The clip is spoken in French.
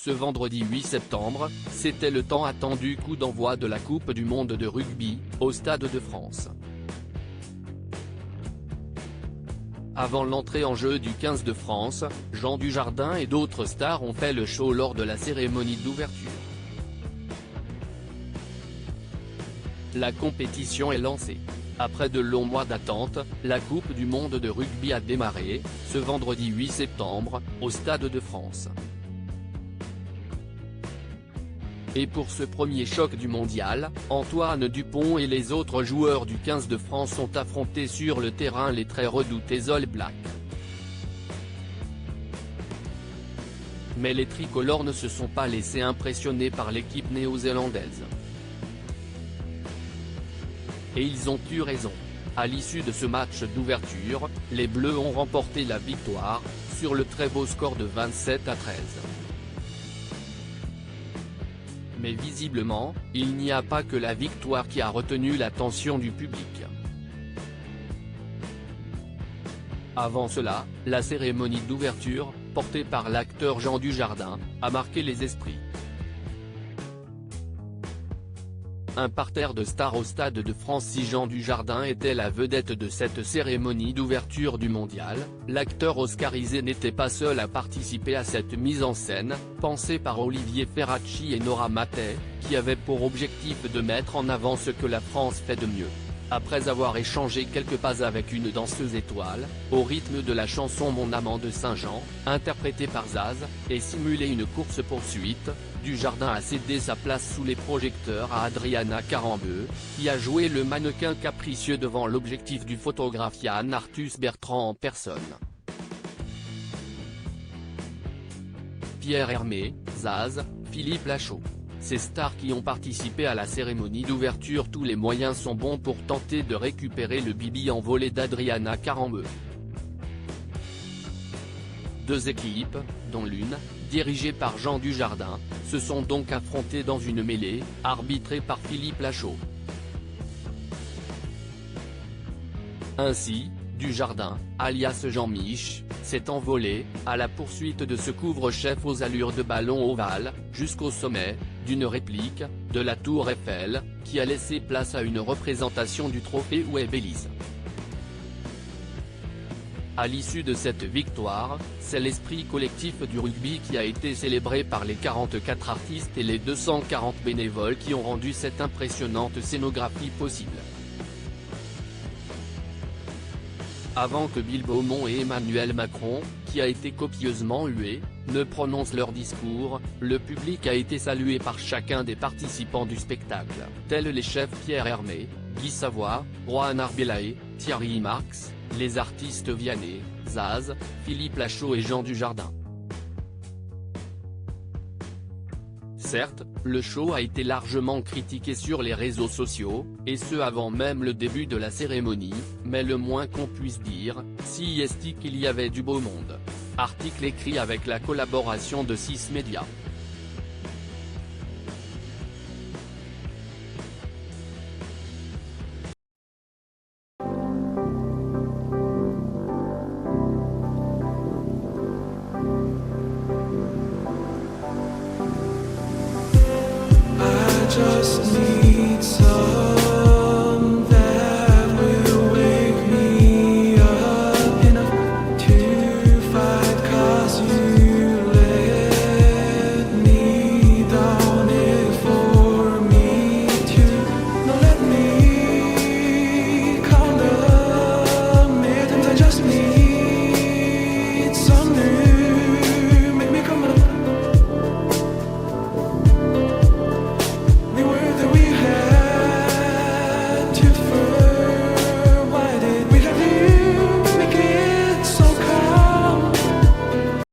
Ce vendredi 8 septembre, c'était le tant attendu coup d'envoi de la Coupe du monde de rugby, au Stade de France. Avant l'entrée en jeu du 15 de France, Jean Dujardin et d'autres stars ont fait le show lors de la cérémonie d'ouverture. La compétition est lancée. Après de longs mois d'attente, la Coupe du monde de rugby a démarré, ce vendredi 8 septembre, au Stade de France. Et pour ce premier choc du mondial, Antoine Dupont et les autres joueurs du 15 de France ont affronté sur le terrain les très redoutés All Blacks. Mais les tricolores ne se sont pas laissés impressionner par l'équipe néo-zélandaise. Et ils ont eu raison. À l'issue de ce match d'ouverture, les Bleus ont remporté la victoire, sur le très beau score de 27-13. Mais visiblement, il n'y a pas que la victoire qui a retenu l'attention du public. Avant cela, la cérémonie d'ouverture, portée par l'acteur Jean Dujardin, a marqué les esprits. Un parterre de stars au Stade de France. Si Jean Dujardin était la vedette de cette cérémonie d'ouverture du mondial, l'acteur oscarisé n'était pas seul à participer à cette mise en scène, pensée par Olivier Ferracci et Nora Mattei, qui avait pour objectif de mettre en avant ce que la France fait de mieux. Après avoir échangé quelques pas avec une danseuse étoile, au rythme de la chanson Mon amant de Saint-Jean, interprétée par Zaz, et simulé une course-poursuite, Dujardin a cédé sa place sous les projecteurs à Adriana Carambeu, qui a joué le mannequin capricieux devant l'objectif du photographe Yann Arthus Bertrand en personne. Pierre Hermé, Zaz, Philippe Lachaud. Ces stars qui ont participé à la cérémonie d'ouverture, tous les moyens sont bons pour tenter de récupérer le bibi envolé d'Adriana Carambeu. Deux équipes, dont l'une, dirigée par Jean Dujardin, se sont donc affrontées dans une mêlée, arbitrée par Philippe Lachaud. Ainsi, Dujardin, alias Jean-Mich, s'est envolé, à la poursuite de ce couvre-chef aux allures de ballon ovale, jusqu'au sommet, d'une réplique, de la Tour Eiffel, qui a laissé place à une représentation du trophée Webb Ellis. À l'issue de cette victoire, c'est l'esprit collectif du rugby qui a été célébré par les 44 artistes et les 240 bénévoles qui ont rendu cette impressionnante scénographie possible. Avant que Bill Beaumont et Emmanuel Macron, qui a été copieusement hué, ne prononcent leur discours, le public a été salué par chacun des participants du spectacle, tels les chefs Pierre Hermé, Guy Savoy, Rohan Arbelae, Thierry Marx, les artistes Vianney, Zaz, Philippe Lachaud et Jean Dujardin. Certes, le show a été largement critiqué sur les réseaux sociaux, et ce avant même le début de la cérémonie, mais le moins qu'on puisse dire, si est qu'il y avait du beau monde. Article écrit avec la collaboration de 6 médias.